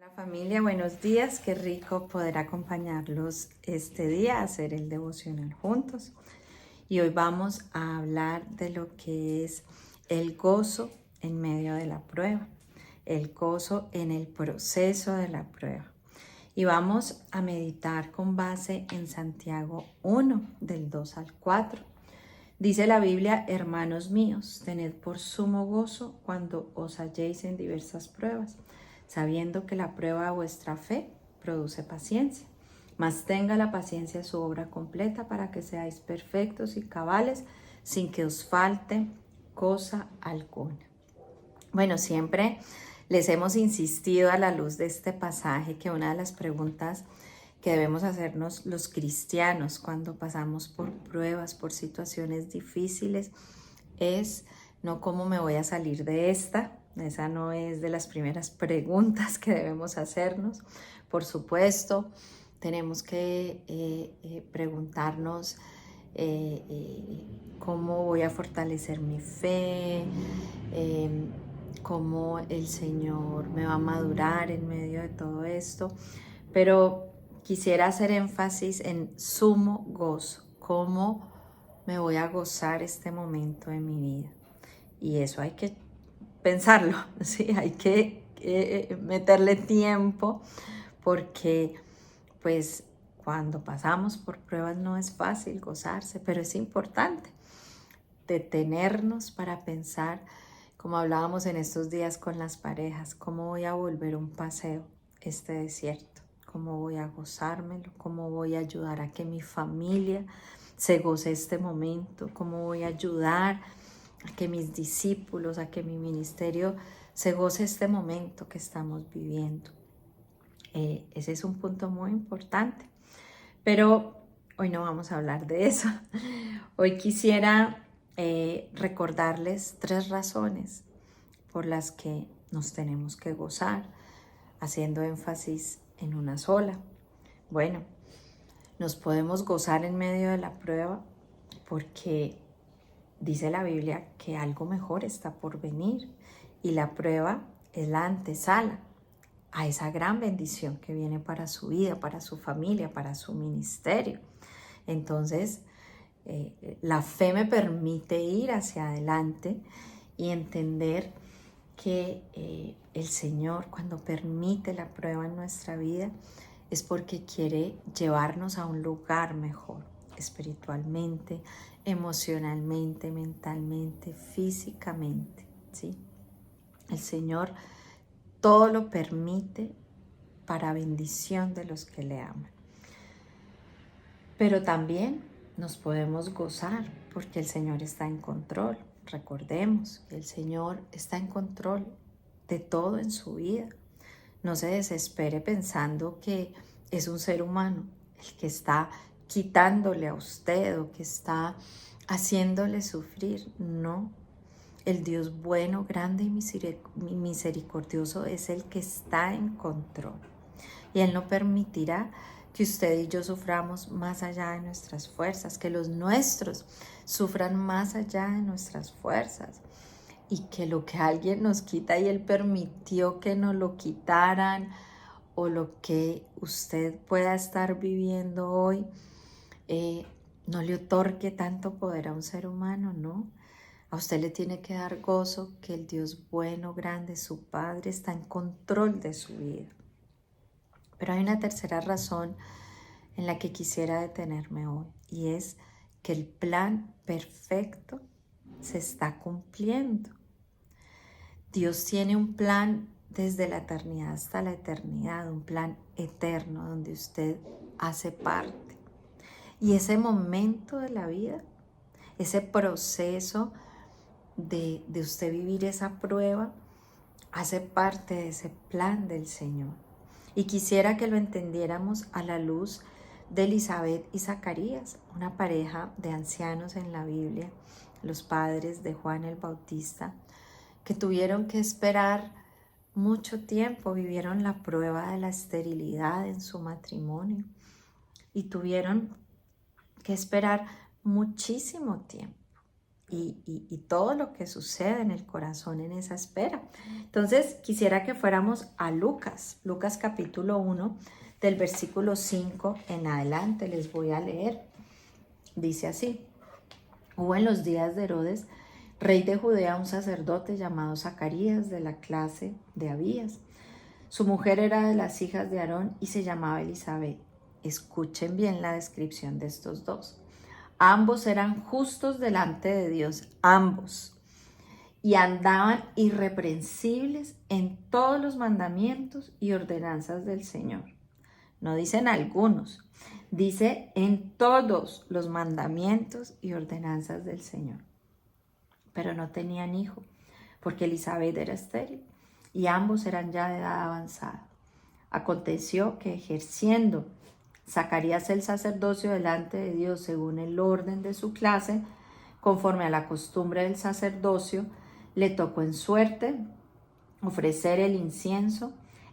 Hola familia, buenos días. Qué rico poder acompañarlos este día a hacer el devocional juntos. Y hoy vamos a hablar de lo que es el gozo en medio de la prueba, el gozo en el proceso de la prueba. Y vamos a meditar con base en Santiago 1, del 2 al 4. Dice la Biblia: hermanos míos, tened por sumo gozo cuando os halléis en diversas pruebas, sabiendo que la prueba de vuestra fe produce paciencia. Mas tenga la paciencia su obra completa, para que seáis perfectos y cabales, sin que os falte cosa alguna. Bueno, siempre les hemos insistido a la luz de este pasaje que una de las preguntas que debemos hacernos los cristianos cuando pasamos por pruebas, por situaciones difíciles, es no cómo me voy a salir de esta. Esa no es de las primeras preguntas que debemos hacernos. Por supuesto, tenemos que preguntarnos cómo voy a fortalecer mi fe, cómo el Señor me va a madurar en medio de todo esto. Pero quisiera hacer énfasis en sumo gozo, cómo me voy a gozar este momento de mi vida. Y eso hay que pensarlo, ¿sí? Hay que meterle tiempo, porque pues cuando pasamos por pruebas no es fácil gozarse, pero es importante detenernos para pensar, como hablábamos en estos días con las parejas, cómo voy a volver un paseo este desierto, cómo voy a gozármelo, cómo voy a ayudar a que mi familia se goce este momento, cómo voy a ayudar a que mis discípulos, a que mi ministerio se goce este momento que estamos viviendo. Ese es un punto muy importante, pero hoy no vamos a hablar de eso. Hoy quisiera recordarles 3 razones por las que nos tenemos que gozar, haciendo énfasis en una sola. Bueno, nos podemos gozar en medio de la prueba porque dice la Biblia que algo mejor está por venir, y la prueba es la antesala a esa gran bendición que viene para su vida, para su familia, para su ministerio. Entonces, la fe me permite ir hacia adelante y entender que el Señor, cuando permite la prueba en nuestra vida, es porque quiere llevarnos a un lugar mejor, espiritualmente, emocionalmente, mentalmente, físicamente, ¿sí? El Señor todo lo permite para bendición de los que le aman. Pero también nos podemos gozar porque el Señor está en control. Recordemos que el Señor está en control de todo en su vida. No se desespere pensando que es un ser humano el que está quitándole a usted o que está haciéndole sufrir. No. El Dios bueno, grande y misericordioso es el que está en control. Y Él no permitirá que usted y yo suframos más allá de nuestras fuerzas, que los nuestros sufran más allá de nuestras fuerzas, y que lo que alguien nos quita y Él permitió que nos lo quitaran, o lo que usted pueda estar viviendo hoy, no le otorgue tanto poder a un ser humano, ¿no? A usted le tiene que dar gozo que el Dios bueno, grande, su Padre, está en control de su vida. Pero hay una tercera razón en la que quisiera detenerme hoy, y es que el plan perfecto se está cumpliendo. Dios tiene un plan desde la eternidad hasta la eternidad, un plan eterno donde usted hace parte. Y ese momento de la vida, ese proceso de usted vivir esa prueba, hace parte de ese plan del Señor. Y quisiera que lo entendiéramos a la luz de Elizabeth y Zacarías, una pareja de ancianos en la Biblia, los padres de Juan el Bautista, que tuvieron que esperar mucho tiempo, vivieron la prueba de la esterilidad en su matrimonio y tuvieron que esperar muchísimo tiempo. y todo lo que sucede en el corazón en esa espera. Entonces, quisiera que fuéramos a Lucas, Lucas capítulo 1, del versículo 5 en adelante. Les voy a leer. Dice así: hubo en los días de Herodes, rey de Judea, un sacerdote llamado Zacarías, de la clase de Abías. Su mujer era de las hijas de Aarón y se llamaba Elizabeth. Escuchen bien la descripción de estos dos. Ambos eran justos delante de Dios, ambos, y andaban irreprensibles en todos los mandamientos y ordenanzas del Señor. No dicen algunos, dice en todos los mandamientos y ordenanzas del Señor. Pero no tenían hijo, porque Elizabeth era estéril y ambos eran ya de edad avanzada. Aconteció que, ejerciendo Zacarías el sacerdocio delante de Dios según el orden de su clase, conforme a la costumbre del sacerdocio, le tocó en suerte ofrecer el incienso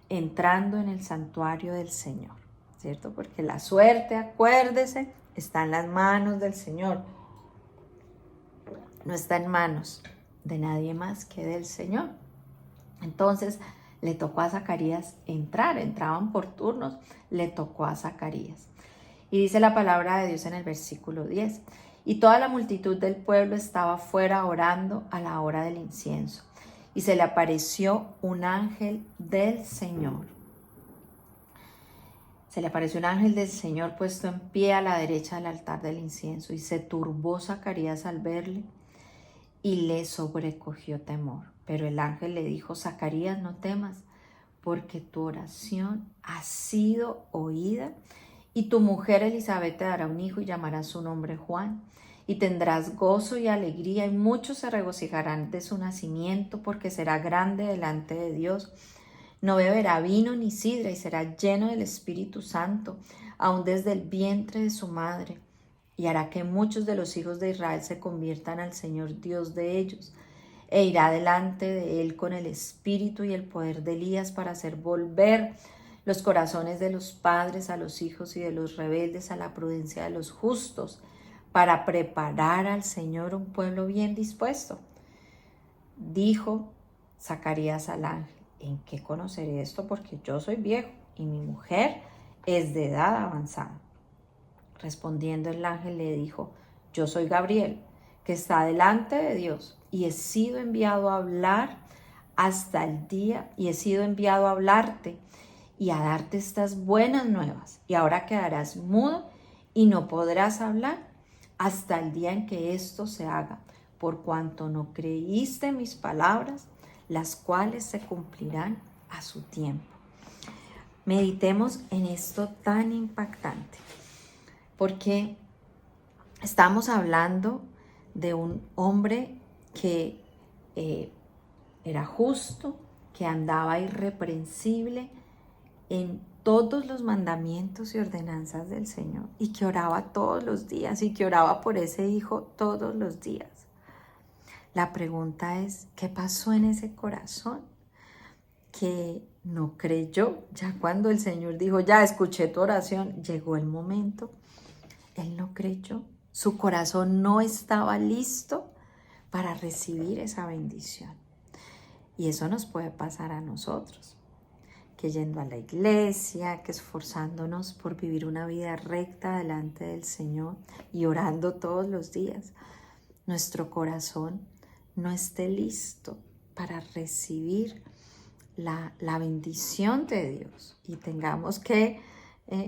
entrando en el santuario del Señor, ¿cierto? Porque la suerte, acuérdese, está en las manos del Señor. No está en manos de nadie más que del Señor. Entonces le tocó a Zacarías entrar, entraban por turnos, le tocó a Zacarías. Y dice la palabra de Dios en el versículo 10: y toda la multitud del pueblo estaba fuera orando a la hora del incienso. Y se le apareció un ángel del Señor. Se le apareció un ángel del Señor puesto en pie a la derecha del altar del incienso. Y se turbó Zacarías al verle y le sobrecogió temor. Pero el ángel le dijo: Zacarías, no temas, porque tu oración ha sido oída, y tu mujer Elizabeth te dará un hijo y llamarás su nombre Juan. Y tendrás gozo y alegría, y muchos se regocijarán de su nacimiento, porque será grande delante de Dios. No beberá vino ni sidra, y será lleno del Espíritu Santo, aun desde el vientre de su madre. Y hará que muchos de los hijos de Israel se conviertan al Señor Dios de ellos, e irá delante de él con el espíritu y el poder de Elías para hacer volver los corazones de los padres a los hijos y de los rebeldes a la prudencia de los justos, para preparar al Señor un pueblo bien dispuesto. Dijo Zacarías al ángel: ¿en qué conoceré esto? Porque yo soy viejo y mi mujer es de edad avanzada. Respondiendo el ángel le dijo: yo soy Gabriel, que está delante de Dios, y he sido enviado a hablar hasta el día, y he sido enviado a hablarte y a darte estas buenas nuevas. Y ahora quedarás mudo y no podrás hablar hasta el día en que esto se haga, por cuanto no creíste mis palabras, las cuales se cumplirán a su tiempo. Meditemos en esto tan impactante, porque estamos hablando de un hombre que era justo, que andaba irreprensible en todos los mandamientos y ordenanzas del Señor, y que oraba todos los días, y que oraba por ese hijo todos los días. La pregunta es: ¿qué pasó en ese corazón? Que no creyó. Ya cuando el Señor dijo: ya escuché tu oración, llegó el momento, él no creyó. Su corazón no estaba listo para recibir esa bendición. Y eso nos puede pasar a nosotros, que yendo a la iglesia, que esforzándonos por vivir una vida recta delante del Señor y orando todos los días, nuestro corazón no esté listo para recibir la bendición de Dios, y tengamos que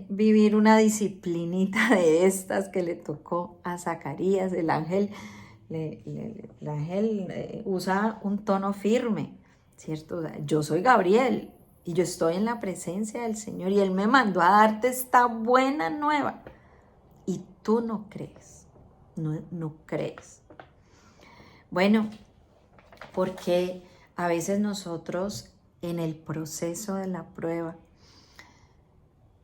vivir una disciplinita de estas que le tocó a Zacarías. El ángel usa un tono firme, ¿cierto? Yo soy Gabriel y yo estoy en la presencia del Señor, y Él me mandó a darte esta buena nueva, y tú no crees, no crees. Bueno, porque a veces nosotros en el proceso de la prueba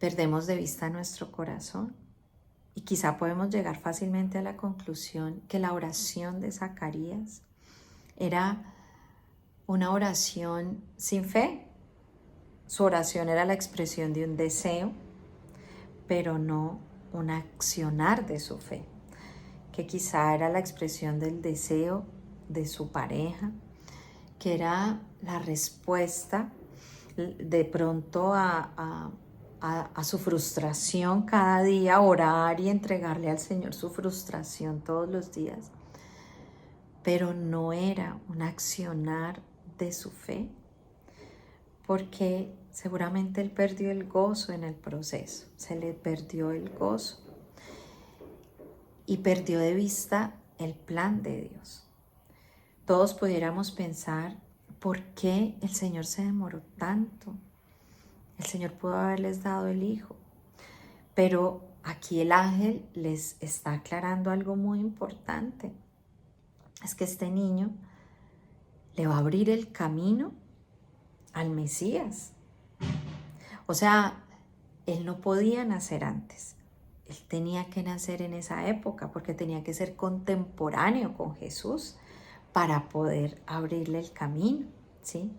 perdemos de vista nuestro corazón, y quizá podemos llegar fácilmente a la conclusión que la oración de Zacarías era una oración sin fe. Su oración era la expresión de un deseo, pero no un accionar de su fe. que quizá era la expresión del deseo de su pareja, que era la respuesta de pronto a su frustración cada día, orar y entregarle al Señor su frustración todos los días. Pero no era un accionar de su fe, porque seguramente él perdió el gozo en el proceso, se le perdió el gozo y perdió de vista el plan de Dios. Todos pudiéramos pensar, ¿por qué el Señor se demoró tanto? El Señor pudo haberles dado el hijo, pero aquí el ángel les está aclarando algo muy importante. Es que este niño le va a abrir el camino al Mesías. O sea, él no podía nacer antes. Él tenía que nacer en esa época porque tenía que ser contemporáneo con Jesús para poder abrirle el camino, ¿sí?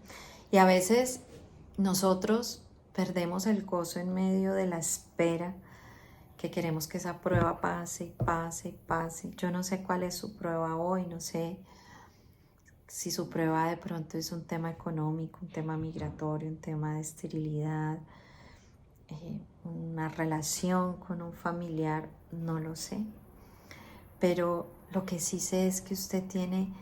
Y a veces nosotros perdemos el gozo en medio de la espera, que queremos que esa prueba pase, pase, pase. Yo no sé cuál es su prueba hoy, no sé si su prueba de pronto es un tema económico, un tema migratorio, un tema de esterilidad, una relación con un familiar, no lo sé. Pero lo que sí sé es que usted tiene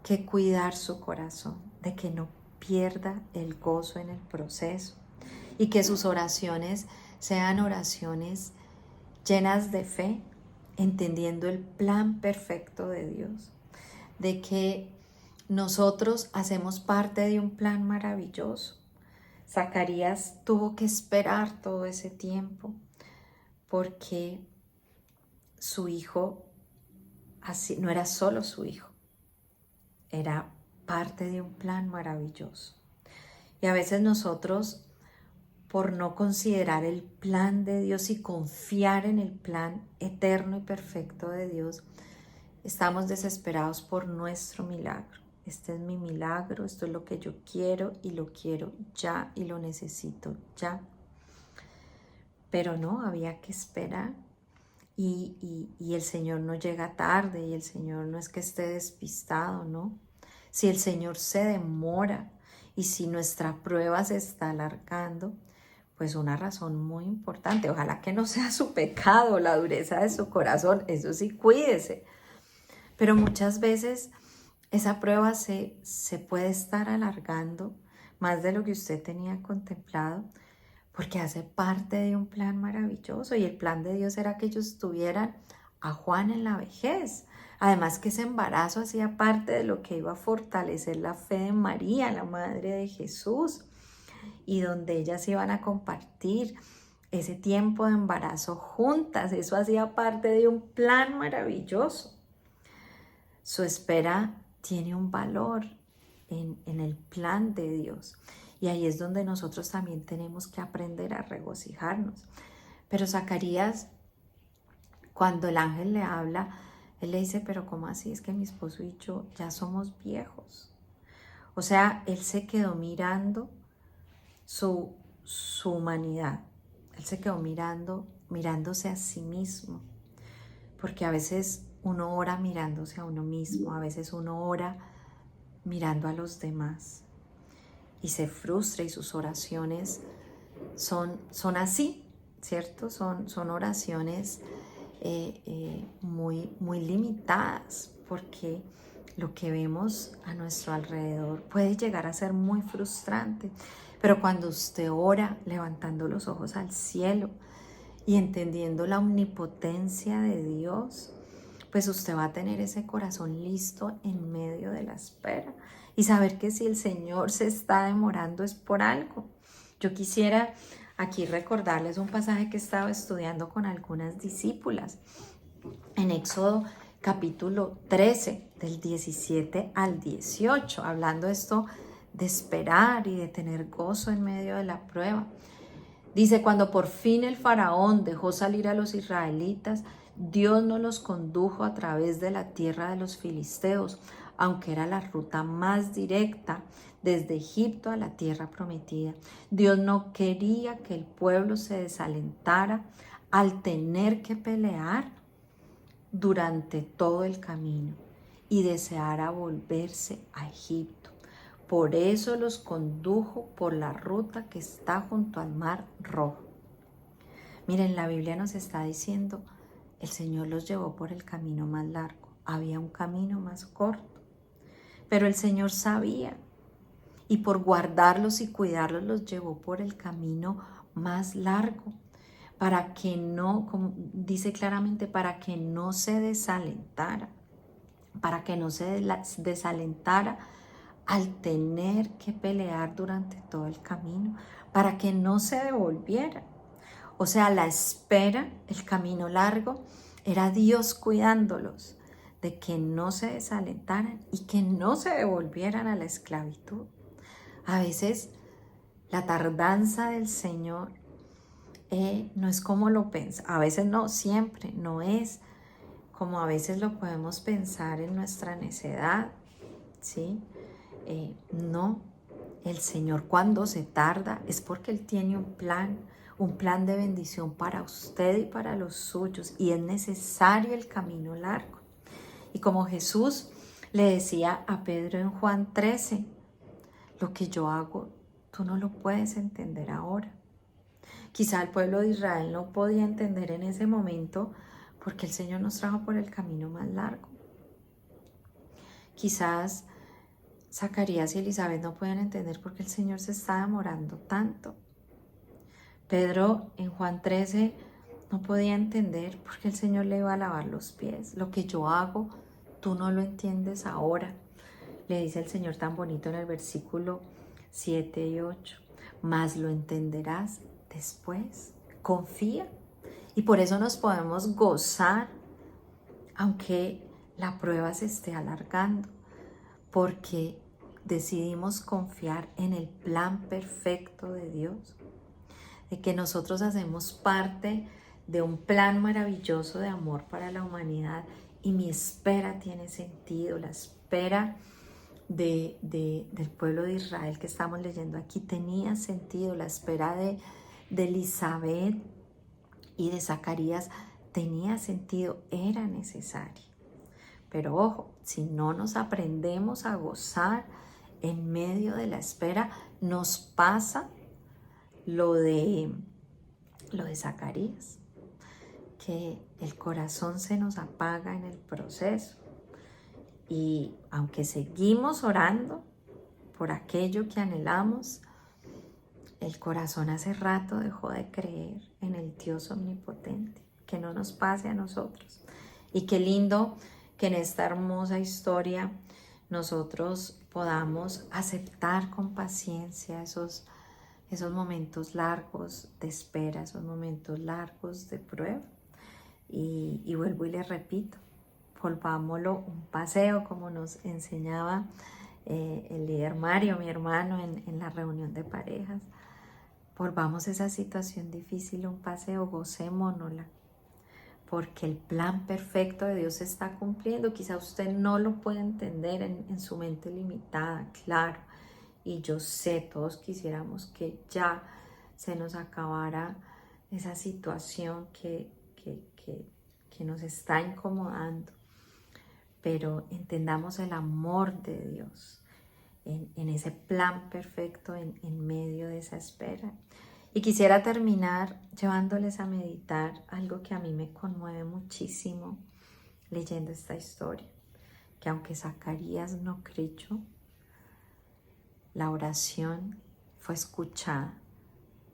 que cuidar su corazón, de que no pierda el gozo en el proceso y que sus oraciones sean oraciones llenas de fe, entendiendo el plan perfecto de Dios, de que nosotros hacemos parte de un plan maravilloso. Zacarías tuvo que esperar todo ese tiempo porque su hijo así no era solo su hijo, era parte de un plan maravilloso. Y a veces nosotros, por no considerar el plan de Dios y confiar en el plan eterno y perfecto de Dios, estamos desesperados por nuestro milagro. Este es mi milagro, esto es lo que yo quiero y lo quiero ya y lo necesito ya. Pero no, había que esperar y el Señor no llega tarde y el Señor no es que esté despistado, ¿no? Si el Señor se demora y si nuestra prueba se está alargando, pues una razón muy importante, ojalá que no sea su pecado, la dureza de su corazón, eso sí, cuídese. Pero muchas veces esa prueba se puede estar alargando más de lo que usted tenía contemplado, porque hace parte de un plan maravilloso y el plan de Dios era que ellos tuvieran a Juan en la vejez. Además que ese embarazo hacía parte de lo que iba a fortalecer la fe de María, la madre de Jesús, y donde ellas iban a compartir ese tiempo de embarazo juntas. Eso hacía parte de un plan maravilloso. Su espera tiene un valor en el plan de Dios. Y ahí es donde nosotros también tenemos que aprender a regocijarnos. Pero Zacarías, cuando el ángel le habla, él le dice, pero ¿cómo así? Es que mi esposo y yo ya somos viejos. O sea, él se quedó mirando su humanidad. Él se quedó mirándose a sí mismo. Porque a veces uno ora mirándose a uno mismo, a veces uno ora mirando a los demás y se frustra y sus oraciones son así, ¿cierto? Son oraciones muy limitadas porque lo que vemos a nuestro alrededor puede llegar a ser muy frustrante, pero cuando usted ora levantando los ojos al cielo y entendiendo la omnipotencia de Dios, pues usted va a tener ese corazón listo en medio de la espera y saber que si el Señor se está demorando es por algo. Yo quisiera aquí recordarles un pasaje que estaba estudiando con algunas discípulas en Éxodo capítulo 13, del 17 al 18, hablando esto de esperar y de tener gozo en medio de la prueba. Dice, cuando por fin el faraón dejó salir a los israelitas, Dios no los condujo a través de la tierra de los filisteos, aunque era la ruta más directa desde Egipto a la tierra prometida. Dios no quería que el pueblo se desalentara al tener que pelear durante todo el camino y deseara volverse a Egipto. Por eso los condujo por la ruta que está junto al Mar Rojo. Miren, la Biblia nos está diciendo, el Señor los llevó por el camino más largo. Había un camino más corto, pero el Señor sabía y por guardarlos y cuidarlos los llevó por el camino más largo, para que no, como dice claramente, para que no se desalentara, al tener que pelear durante todo el camino, para que no se devolviera. O sea, la espera, el camino largo, era Dios cuidándolos de que no se desalentaran y que no se devolvieran a la esclavitud. A veces la tardanza del Señor no es como lo pensamos, a veces no, siempre no es como a veces lo podemos pensar en nuestra necedad, ¿sí? No, el Señor cuando se tarda es porque Él tiene un plan de bendición para usted y para los suyos, y es necesario el camino largo. Y como Jesús le decía a Pedro en Juan 13, lo que yo hago, tú no lo puedes entender ahora. Quizá el pueblo de Israel no podía entender en ese momento porque el Señor nos trajo por el camino más largo. Quizás Zacarías y Elizabeth no pueden entender porque el Señor se está demorando tanto. Pedro en Juan 13 no podía entender porque el Señor le iba a lavar los pies. Lo que yo hago, tú no lo entiendes ahora. Le dice el Señor tan bonito en el versículo 7 y 8. Mas lo entenderás después. Confía. Y por eso nos podemos gozar, aunque la prueba se esté alargando, porque decidimos confiar en el plan perfecto de Dios, de que nosotros hacemos parte de un plan maravilloso de amor para la humanidad, y mi espera tiene sentido. La espera del pueblo de Israel que estamos leyendo aquí tenía sentido. La espera de Elizabeth y de Zacarías tenía sentido, era necesario. Pero ojo, si no nos aprendemos a gozar en medio de la espera, nos pasa lo de Zacarías, que el corazón se nos apaga en el proceso. Y aunque seguimos orando por aquello que anhelamos, el corazón hace rato dejó de creer en el Dios omnipotente. Que no nos pase a nosotros. Y qué lindo que en esta hermosa historia nosotros podamos aceptar con paciencia esos momentos largos de espera, esos momentos largos de prueba. Y vuelvo y les repito, volvámoslo un paseo, como nos enseñaba el líder Mario, mi hermano, en la reunión de parejas. Volvamos esa situación difícil un paseo, gocémonosla, porque el plan perfecto de Dios se está cumpliendo. Quizá usted no lo puede entender en su mente limitada, claro, y yo sé, todos quisiéramos que ya se nos acabara esa situación que nos está incomodando, pero entendamos el amor de Dios en ese plan perfecto en medio de esa espera. Y quisiera terminar llevándoles a meditar algo que a mí me conmueve muchísimo leyendo esta historia, que aunque Zacarías no creyó, la oración fue escuchada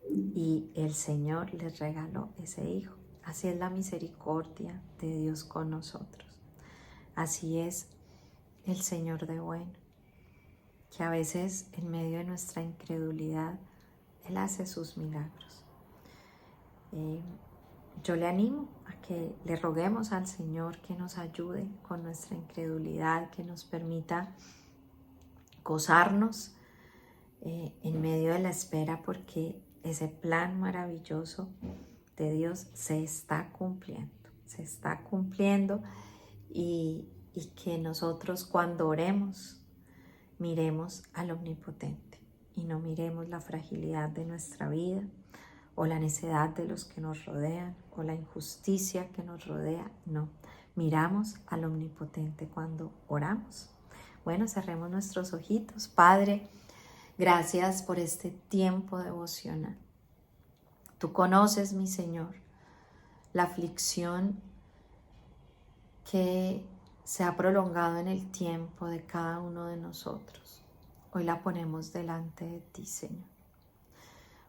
y el Señor les regaló ese hijo. Así es la misericordia de Dios con nosotros. Así es el Señor de bueno, que a veces en medio de nuestra incredulidad Él hace sus milagros. Yo le animo a que le roguemos al Señor que nos ayude con nuestra incredulidad, que nos permita gozarnos en medio de la espera, porque ese plan maravilloso de Dios se está cumpliendo, y que nosotros cuando oremos miremos al Omnipotente y no miremos la fragilidad de nuestra vida o la necedad de los que nos rodean o la injusticia que nos rodea, no, miramos al Omnipotente cuando oramos. Bueno, cerremos nuestros ojitos. Padre, gracias por este tiempo devocional. Tú conoces, mi Señor, la aflicción que se ha prolongado en el tiempo de cada uno de nosotros. Hoy la ponemos delante de ti, Señor.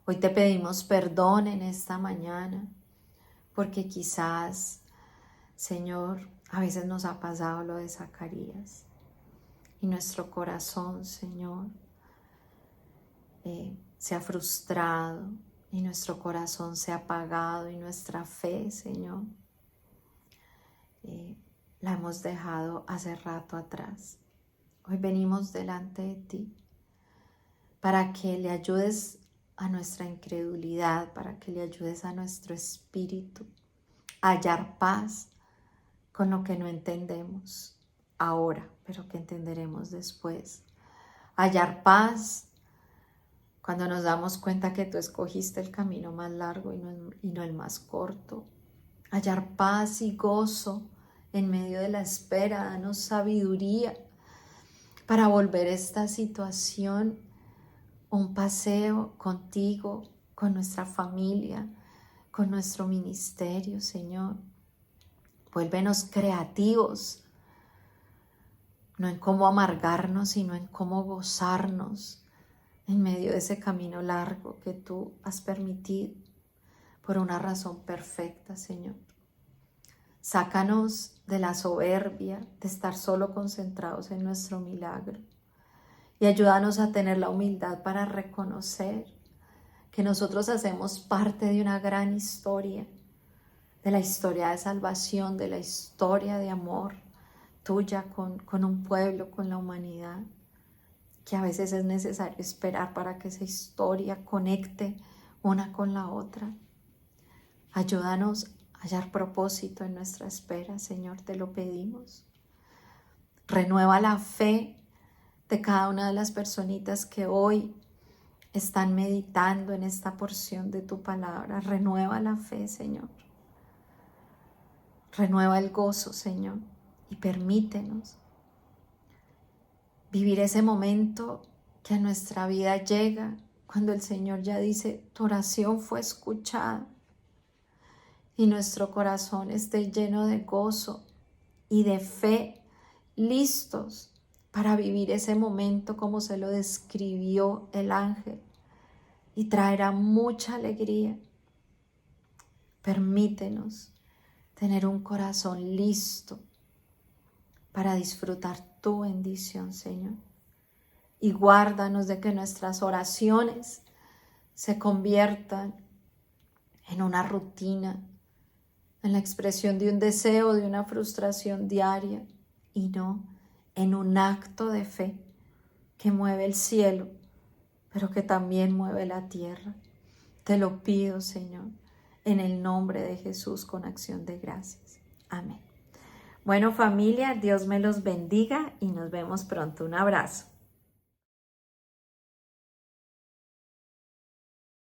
Hoy te pedimos perdón en esta mañana, porque quizás, Señor, a veces nos ha pasado lo de Zacarías y nuestro corazón, Señor, se ha frustrado y nuestro corazón se ha apagado y nuestra fe, Señor, la hemos dejado hace rato atrás. Hoy venimos delante de ti para que le ayudes a nuestra incredulidad, para que le ayudes a nuestro espíritu a hallar paz con lo que no entendemos ahora, pero que entenderemos después. Hallar paz cuando nos damos cuenta que tú escogiste el camino más largo y no el más corto. Hallar paz y gozo en medio de la espera. Danos sabiduría para volver esta situación un paseo contigo, con nuestra familia, con nuestro ministerio, Señor. Vuélvenos creativos, no en cómo amargarnos, sino en cómo gozarnos en medio de ese camino largo que tú has permitido por una razón perfecta, Señor. Sácanos de la soberbia, de estar solo concentrados en nuestro milagro, y ayúdanos a tener la humildad para reconocer que nosotros hacemos parte de una gran historia, de la historia de salvación, de la historia de amor tuya con un pueblo, con la humanidad, que a veces es necesario esperar para que esa historia conecte una con la otra. Ayúdanos a hallar propósito en nuestra espera, Señor, te lo pedimos. Renueva la fe de cada una de las personitas que hoy están meditando en esta porción de tu palabra. Renueva la fe, Señor. Renueva el gozo, Señor, y permítenos vivir ese momento que a nuestra vida llega cuando el Señor ya dice, tu oración fue escuchada, y nuestro corazón esté lleno de gozo y de fe, listos para vivir ese momento como se lo describió el ángel, y traerá mucha alegría. Permítenos tener un corazón listo para disfrutar tu bendición, Señor. Y guárdanos de que nuestras oraciones se conviertan en una rutina, en la expresión de un deseo, de una frustración diaria, y no en un acto de fe que mueve el cielo, pero que también mueve la tierra. Te lo pido, Señor, en el nombre de Jesús, con acción de gracias. Amén. Bueno, familia, Dios me los bendiga y nos vemos pronto. Un abrazo.